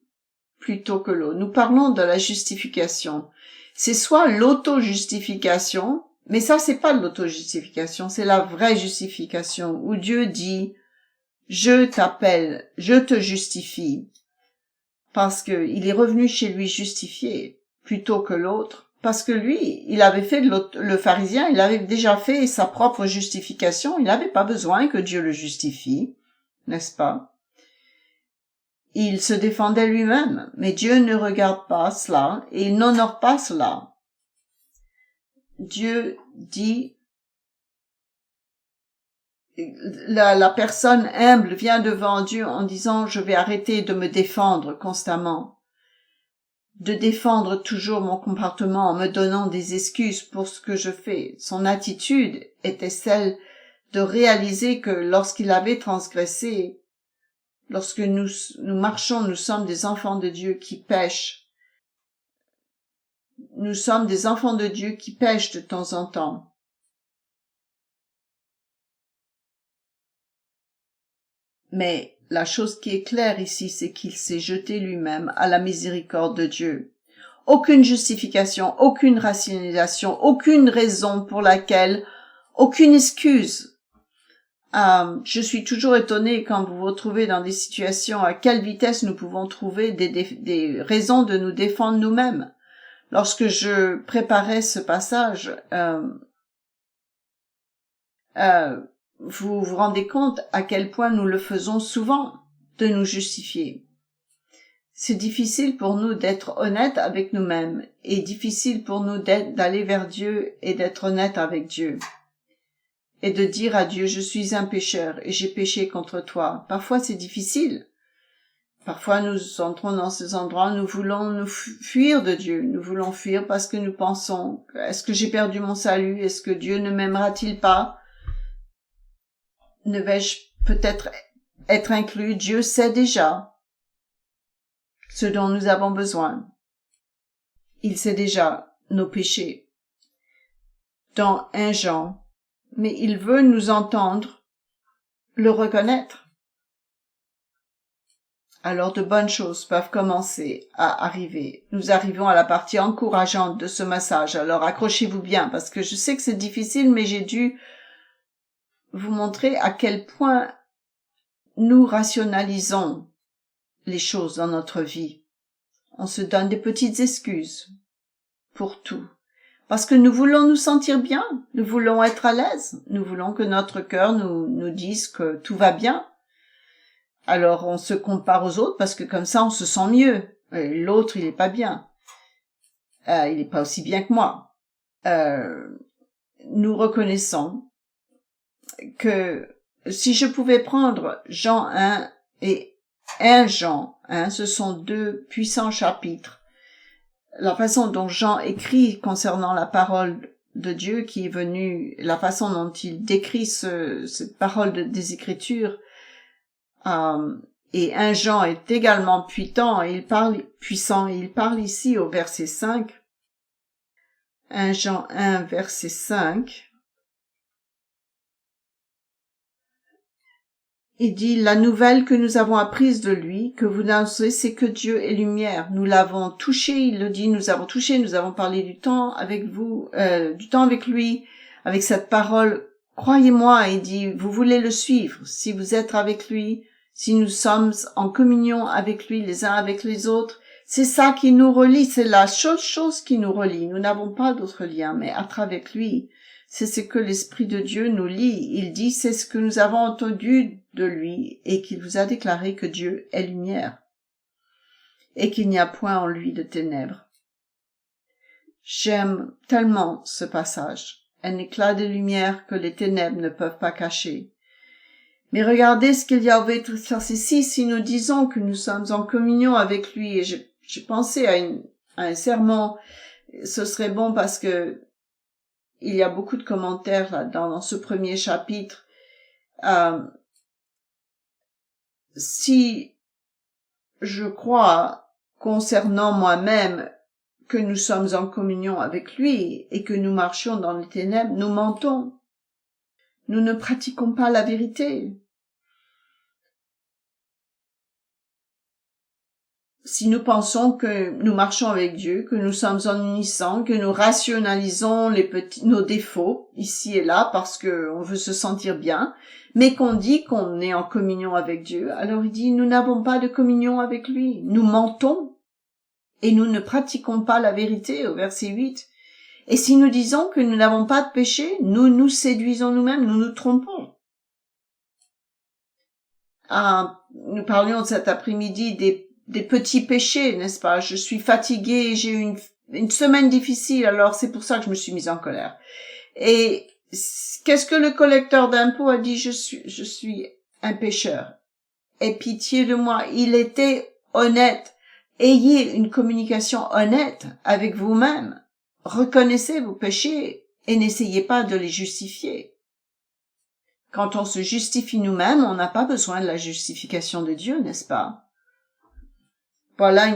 plutôt que l'autre. Nous parlons de la justification. C'est soit l'auto-justification, mais ça c'est pas de l'auto-justification, c'est la vraie justification, où Dieu dit, je t'appelle, je te justifie, parce que il est revenu chez lui justifié, plutôt que l'autre, parce que lui, il avait fait le pharisien, il avait déjà fait sa propre justification, il n'avait pas besoin que Dieu le justifie, n'est-ce pas? Il se défendait lui-même, mais Dieu ne regarde pas cela et il n'honore pas cela. Dieu dit, la personne humble vient devant Dieu en disant, je vais arrêter de me défendre constamment, de défendre toujours mon comportement en me donnant des excuses pour ce que je fais. Son attitude était celle de réaliser que lorsqu'il avait transgressé, lorsque nous marchons, nous sommes des enfants de Dieu qui pêchent. Nous sommes des enfants de Dieu qui pêchent de temps en temps. Mais la chose qui est claire ici, c'est qu'il s'est jeté lui-même à la miséricorde de Dieu. Aucune justification, aucune rationalisation, aucune raison pour laquelle, aucune excuse Je suis toujours étonnée quand vous vous retrouvez dans des situations à quelle vitesse nous pouvons trouver des raisons de nous défendre nous-mêmes. Lorsque je préparais ce passage, vous vous rendez compte à quel point nous le faisons souvent, de nous justifier. C'est difficile pour nous d'être honnêtes avec nous-mêmes et difficile pour nous d'aller vers Dieu et d'être honnêtes avec Dieu. Et de dire à Dieu, je suis un pécheur et j'ai péché contre toi. Parfois c'est difficile. Parfois nous entrons dans ces endroits, nous voulons nous fuir de Dieu. Nous voulons fuir parce que nous pensons, est-ce que j'ai perdu mon salut? Est-ce que Dieu ne m'aimera-t-il pas? Ne vais-je peut-être être inclus? Dieu sait déjà ce dont nous avons besoin. Il sait déjà nos péchés. Dans 1 Jean, mais il veut nous entendre le reconnaître. Alors de bonnes choses peuvent commencer à arriver. Nous arrivons à la partie encourageante de ce message. Alors accrochez-vous bien parce que je sais que c'est difficile, mais j'ai dû vous montrer à quel point nous rationalisons les choses dans notre vie. On se donne des petites excuses pour tout. Parce que nous voulons nous sentir bien, nous voulons être à l'aise, nous voulons que notre cœur nous dise que tout va bien. Alors on se compare aux autres parce que comme ça on se sent mieux. Et l'autre il est pas bien, il est pas aussi bien que moi. Nous reconnaissons que si je pouvais prendre Jean 1 et 1 Jean 1, ce sont deux puissants chapitres. La façon dont Jean écrit concernant la parole de Dieu qui est venue, la façon dont il décrit cette parole des Écritures, et 1 Jean est également puissant, et il parle ici au verset 5. 1 Jean 1, verset 5. Il dit, la nouvelle que nous avons apprise de lui, que vous annoncez, c'est que Dieu est lumière. Nous l'avons touché, il le dit, nous avons touché, nous avons parlé du temps avec vous, du temps avec lui, avec cette parole. Croyez-moi, il dit, vous voulez le suivre. Si vous êtes avec lui, si nous sommes en communion avec lui, les uns avec les autres, c'est ça qui nous relie, c'est la seule chose qui nous relie. Nous n'avons pas d'autre lien, mais être avec lui, c'est ce que l'Esprit de Dieu nous lie. Il dit, c'est ce que nous avons entendu de lui et qu'il vous a déclaré que Dieu est lumière et qu'il n'y a point en lui de ténèbres. J'aime tellement ce passage, un éclat de lumière que les ténèbres ne peuvent pas cacher. Mais regardez ce qu'il y a au verset 6, si nous disons que nous sommes en communion avec lui, et j'ai pensé à un sermon, ce serait bon parce que il y a beaucoup de commentaires là-dedans, dans ce premier chapitre. Si je crois concernant moi-même que nous sommes en communion avec lui et que nous marchions dans les ténèbres, nous mentons. Nous ne pratiquons pas la vérité. Si nous pensons que nous marchons avec Dieu, que nous sommes en unisson, que nous rationalisons nos défauts ici et là parce que on veut se sentir bien, mais qu'on dit qu'on est en communion avec Dieu, alors il dit nous n'avons pas de communion avec lui, nous mentons et nous ne pratiquons pas la vérité au verset 8. Et si nous disons que nous n'avons pas de péché, nous nous séduisons nous-mêmes, nous nous trompons. Nous parlions cet après-midi des petits péchés, n'est-ce pas? Je suis fatiguée, j'ai eu une semaine difficile, alors c'est pour ça que je me suis mise en colère. Et qu'est-ce que le collecteur d'impôts a dit? Je suis un pécheur. Aie pitié de moi. Il était honnête. Ayez une communication honnête avec vous-même. Reconnaissez vos péchés et n'essayez pas de les justifier. Quand on se justifie nous-mêmes, on n'a pas besoin de la justification de Dieu, n'est-ce pas? Voilà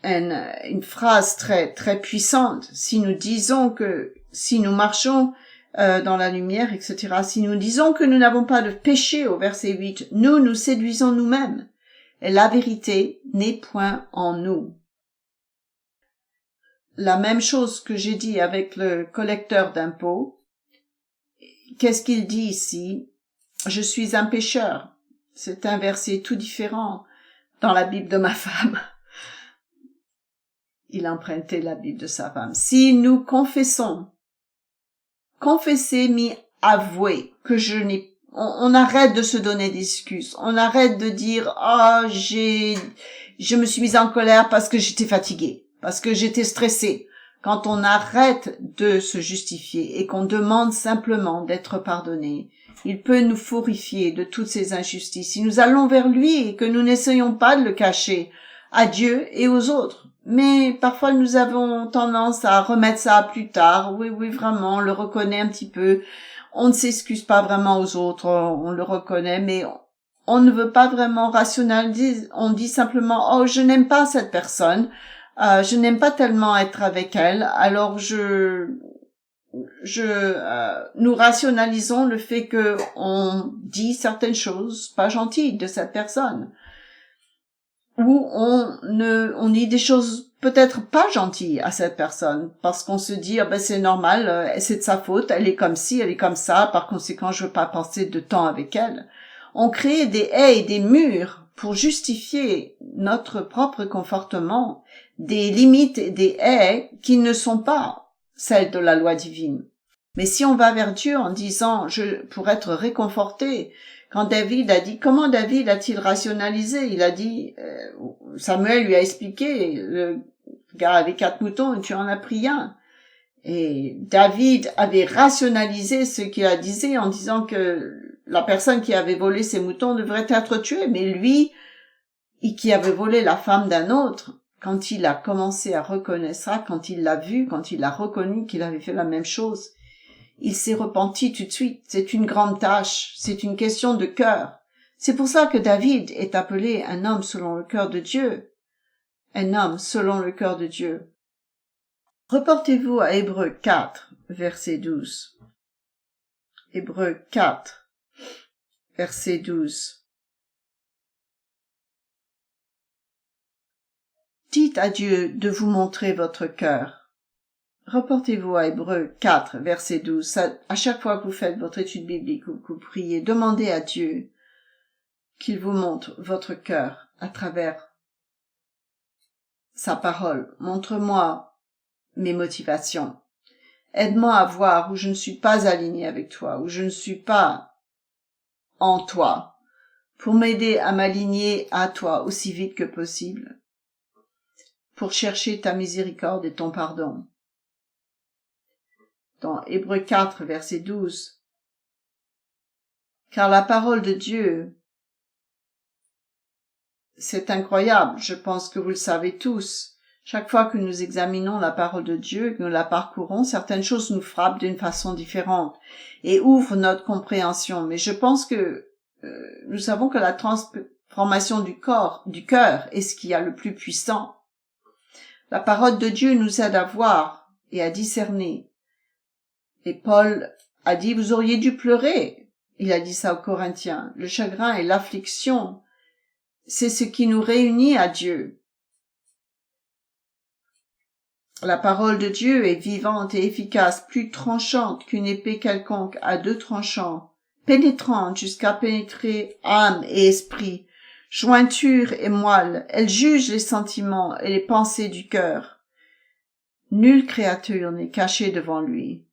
une phrase très, très puissante. Si nous disons que, si nous marchons dans la lumière, etc., si nous disons que nous n'avons pas de péché au verset 8, nous nous séduisons nous-mêmes. Et la vérité n'est point en nous. La même chose que j'ai dit avec le collecteur d'impôts. Qu'est-ce qu'il dit ici? je suis un pécheur. C'est un verset tout différent dans la Bible de ma femme. Il empruntait la Bible de sa femme. Si nous confessons, confesser, mais avouer que on arrête de se donner des excuses. On arrête de dire, je me suis mise en colère parce que j'étais fatiguée, parce que j'étais stressée. Quand on arrête de se justifier et qu'on demande simplement d'être pardonné, il peut nous purifier de toutes ces injustices. Si nous allons vers lui et que nous n'essayons pas de le cacher à Dieu et aux autres. Mais parfois nous avons tendance à remettre ça à plus tard. Oui, vraiment, on le reconnaît un petit peu. On ne s'excuse pas vraiment aux autres, on le reconnaît, mais on ne veut pas vraiment rationaliser. On dit simplement, oh, je n'aime pas cette personne, je n'aime pas tellement être avec elle, alors nous rationalisons le fait que on dit certaines choses pas gentilles de cette personne. Ou on dit des choses peut-être pas gentilles à cette personne, parce qu'on se dit, c'est normal, c'est de sa faute, elle est comme ci, elle est comme ça, par conséquent, je veux pas passer de temps avec elle. On crée des haies et des murs pour justifier notre propre comportement, des limites et des haies qui ne sont pas celles de la loi divine. Mais si on va vers Dieu en disant, pour être réconforté, quand David a dit, comment David a-t-il rationalisé? Il a dit, Samuel lui a expliqué, le gars avait 4 moutons et tu en as pris un. Et David avait rationalisé ce qu'il a disait en disant que la personne qui avait volé ses moutons devrait être tuée. Mais lui, qui avait volé la femme d'un autre, quand il a commencé à reconnaître ça, quand il l'a vu, quand il a reconnu qu'il avait fait la même chose, il s'est repenti tout de suite. C'est une grande tâche. C'est une question de cœur. C'est pour ça que David est appelé un homme selon le cœur de Dieu. Un homme selon le cœur de Dieu. Reportez-vous à Hébreux 4, verset 12. Hébreux 4, verset 12. Dites à Dieu de vous montrer votre cœur. Reportez-vous à Hébreux 4, verset 12. Ça, à chaque fois que vous faites votre étude biblique ou que vous priez, demandez à Dieu qu'il vous montre votre cœur à travers sa parole. Montre-moi mes motivations. Aide-moi à voir où je ne suis pas aligné avec toi, où je ne suis pas en toi, pour m'aider à m'aligner à toi aussi vite que possible, pour chercher ta miséricorde et ton pardon. Dans Hébreux 4, verset 12. Car la parole de Dieu, c'est incroyable, je pense que vous le savez tous. Chaque fois que nous examinons la parole de Dieu, que nous la parcourons, certaines choses nous frappent d'une façon différente et ouvrent notre compréhension. Mais je pense que nous savons que la transformation du cœur est ce qui est le plus puissant. La parole de Dieu nous aide à voir et à discerner. Et Paul a dit, vous auriez dû pleurer. Il a dit ça aux Corinthiens. Le chagrin et l'affliction, c'est ce qui nous réunit à Dieu. La parole de Dieu est vivante et efficace, plus tranchante qu'une épée quelconque à 2 tranchants, pénétrante jusqu'à pénétrer âme et esprit, jointure et moelle. Elle juge les sentiments et les pensées du cœur. Nulle créature n'est cachée devant lui.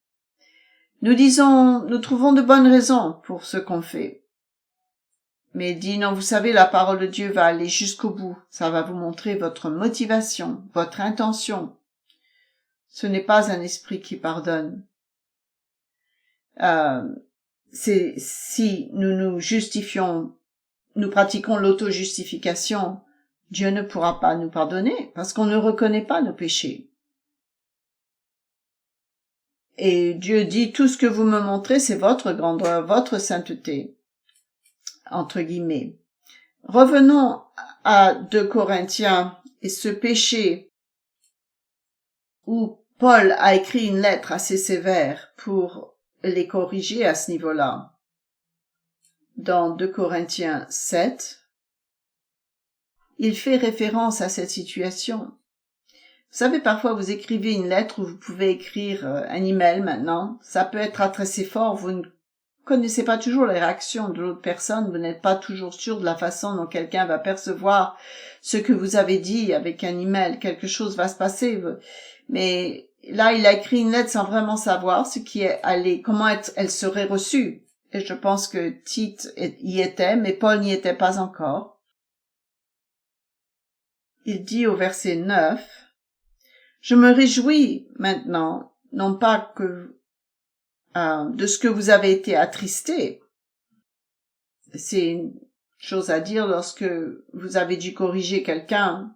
Nous trouvons de bonnes raisons pour ce qu'on fait. Mais il dit, non, vous savez, la parole de Dieu va aller jusqu'au bout. Ça va vous montrer votre motivation, votre intention. Ce n'est pas un esprit qui pardonne. Si nous nous justifions, nous pratiquons l'auto-justification, Dieu ne pourra pas nous pardonner parce qu'on ne reconnaît pas nos péchés. Et Dieu dit, tout ce que vous me montrez, c'est votre grandeur, votre sainteté, entre guillemets. Revenons à 2 Corinthiens et ce péché où Paul a écrit une lettre assez sévère pour les corriger à ce niveau-là. Dans 2 Corinthiens 7, il fait référence à cette situation. Vous savez, parfois vous écrivez une lettre ou vous pouvez écrire un email maintenant. Ça peut être assez fort, vous ne connaissez pas toujours les réactions de l'autre personne, vous n'êtes pas toujours sûr de la façon dont quelqu'un va percevoir ce que vous avez dit avec un email. Quelque chose va se passer. Mais là, il a écrit une lettre sans vraiment savoir ce qui est allé, comment elle serait reçue. Et je pense que Tite y était, mais Paul n'y était pas encore. Il dit au verset 9, « Je me réjouis maintenant, non pas que de ce que vous avez été attristés. » C'est une chose à dire lorsque vous avez dû corriger quelqu'un.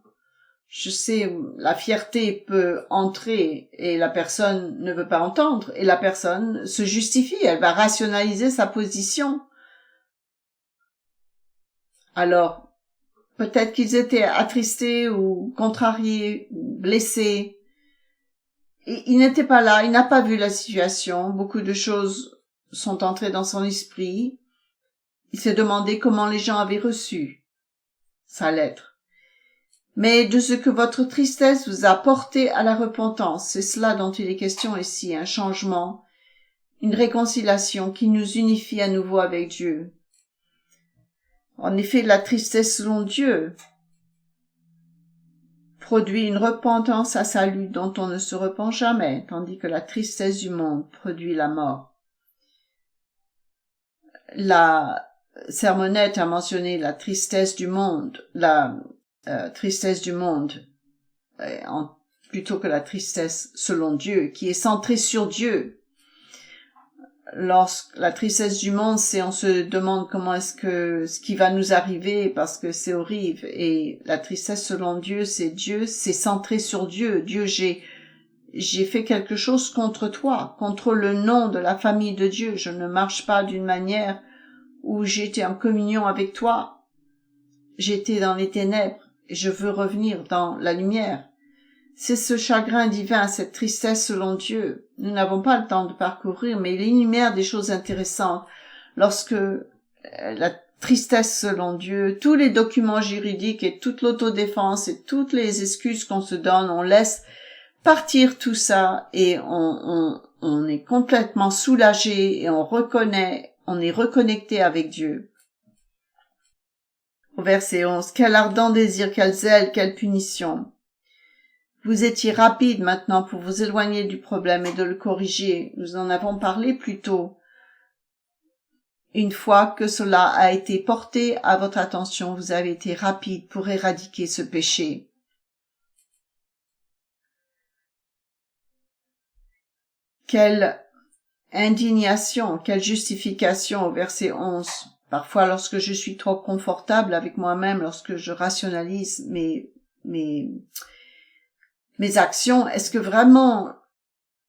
Je sais, la fierté peut entrer et la personne ne veut pas entendre et la personne se justifie, elle va rationaliser sa position. Alors, peut-être qu'ils étaient attristés ou contrariés, ou blessés. Et il n'était pas là, il n'a pas vu la situation. Beaucoup de choses sont entrées dans son esprit. Il s'est demandé comment les gens avaient reçu sa lettre. Mais de ce que votre tristesse vous a porté à la repentance, c'est cela dont il est question ici, un changement, une réconciliation qui nous unifie à nouveau avec Dieu. En effet, la tristesse selon Dieu produit une repentance à salut dont on ne se repent jamais, tandis que la tristesse du monde produit la mort. La sermonnette a mentionné la tristesse du monde, tristesse du monde, plutôt que la tristesse selon Dieu, qui est centrée sur Dieu. Lorsque la tristesse du monde, c'est on se demande comment est-ce que ce qui va nous arriver parce que c'est horrible. Et la tristesse selon Dieu, c'est centré sur Dieu. Dieu, j'ai fait quelque chose contre toi, contre le nom de la famille de Dieu. Je ne marche pas d'une manière où j'étais en communion avec toi. J'étais dans les ténèbres et je veux revenir dans la lumière. C'est ce chagrin divin, cette tristesse selon Dieu. Nous n'avons pas le temps de parcourir, mais il énumère des choses intéressantes. Lorsque la tristesse selon Dieu, tous les documents juridiques et toute l'autodéfense et toutes les excuses qu'on se donne, on laisse partir tout ça et on est complètement soulagé et on est reconnecté avec Dieu. Au verset 11, « Quel ardent désir, quel zèle, quelle punition !» Vous étiez rapide maintenant pour vous éloigner du problème et de le corriger. Nous en avons parlé plus tôt. Une fois que cela a été porté à votre attention, vous avez été rapide pour éradiquer ce péché. Quelle indignation, quelle justification au verset 11. Parfois, lorsque je suis trop confortable avec moi-même, lorsque je rationalise mes actions, est-ce que vraiment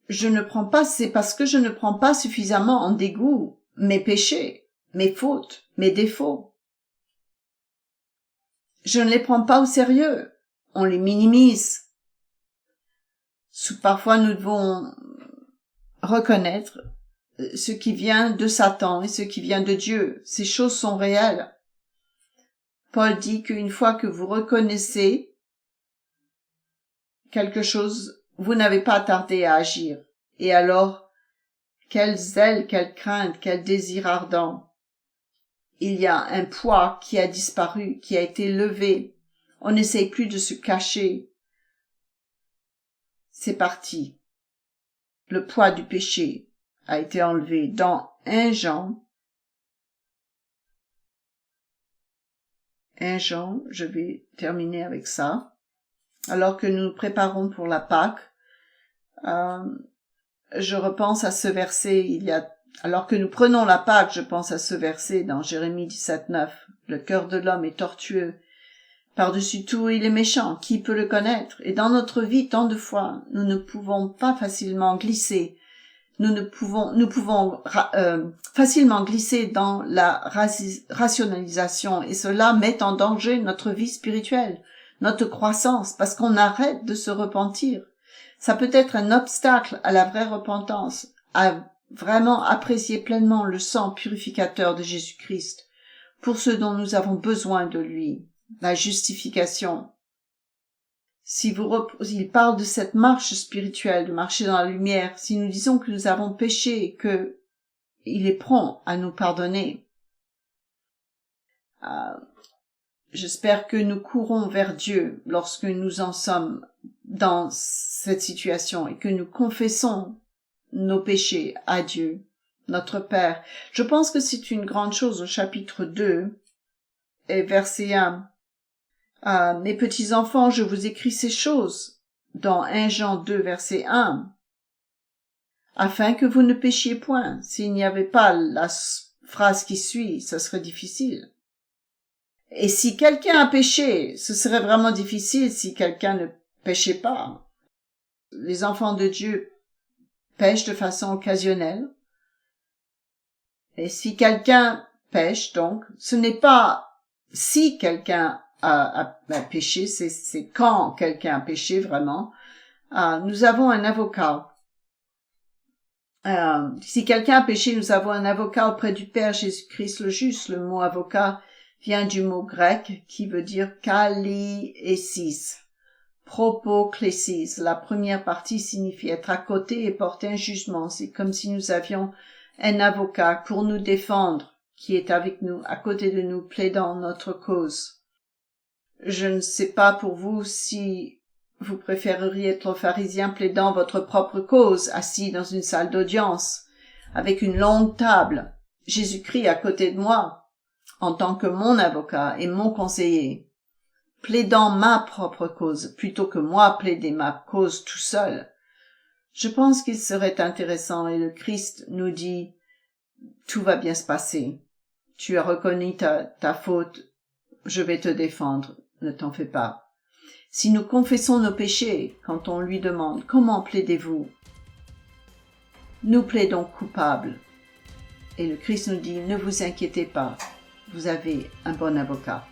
c'est parce que je ne prends pas suffisamment en dégoût mes péchés, mes fautes, mes défauts. Je ne les prends pas au sérieux. On les minimise. Parfois, nous devons reconnaître ce qui vient de Satan et ce qui vient de Dieu. Ces choses sont réelles. Paul dit qu'une fois que vous reconnaissez quelque chose, vous n'avez pas tardé à agir. Et alors, quel zèle, quelle crainte, quel désir ardent. Il y a un poids qui a disparu, qui a été levé. On n'essaye plus de se cacher. C'est parti. Le poids du péché a été enlevé. Dans 1 Jean, je vais terminer avec ça. Alors que nous nous préparons pour la Pâque, je repense à ce verset, alors que nous prenons la Pâque, je pense à ce verset dans Jérémie 17:9. Le cœur de l'homme est tortueux. Par-dessus tout, il est méchant. Qui peut le connaître? Et dans notre vie, tant de fois, nous ne pouvons pas facilement glisser. Nous pouvons facilement glisser dans la rationalisation et cela met en danger notre vie spirituelle, notre croissance, parce qu'on arrête de se repentir. Ça peut être un obstacle à la vraie repentance, à vraiment apprécier pleinement le sang purificateur de Jésus-Christ pour ce dont nous avons besoin de lui, la justification. Il parle de cette marche spirituelle, de marcher dans la lumière. Si nous disons que nous avons péché, que il est prompt à nous pardonner. J'espère que nous courons vers Dieu lorsque nous en sommes dans cette situation et que nous confessons nos péchés à Dieu, notre Père. Je pense que c'est une grande chose au chapitre 2 et verset 1. Mes petits enfants, je vous écris ces choses dans 1 Jean 2 verset 1, afin que vous ne péchiez point. S'il n'y avait pas la phrase qui suit, ce serait difficile. Et si quelqu'un a péché, ce serait vraiment difficile si quelqu'un ne péchait pas. Les enfants de Dieu pêchent de façon occasionnelle. Et si quelqu'un pêche, donc, ce n'est pas si quelqu'un a péché, c'est quand quelqu'un a péché vraiment. Nous avons un avocat. Si quelqu'un a péché, nous avons un avocat auprès du Père Jésus-Christ le juste. Le mot avocat vient du mot grec qui veut dire kaliesis, propoklésis. La première partie signifie être à côté et porter un jugement. C'est comme si nous avions un avocat pour nous défendre, qui est avec nous, à côté de nous, plaidant notre cause. Je ne sais pas pour vous si vous préféreriez être pharisien plaidant votre propre cause, assis dans une salle d'audience, avec une longue table, Jésus-Christ à côté de moi, en tant que mon avocat et mon conseiller, plaidant ma propre cause, plutôt que moi plaider ma cause tout seul. Je pense qu'il serait intéressant et le Christ nous dit, tout va bien se passer. Tu as reconnu ta faute, je vais te défendre, ne t'en fais pas. Si nous confessons nos péchés, quand on lui demande, comment plaidez-vous? Nous plaidons coupables. Et le Christ nous dit, ne vous inquiétez pas, vous avez un bon avocat.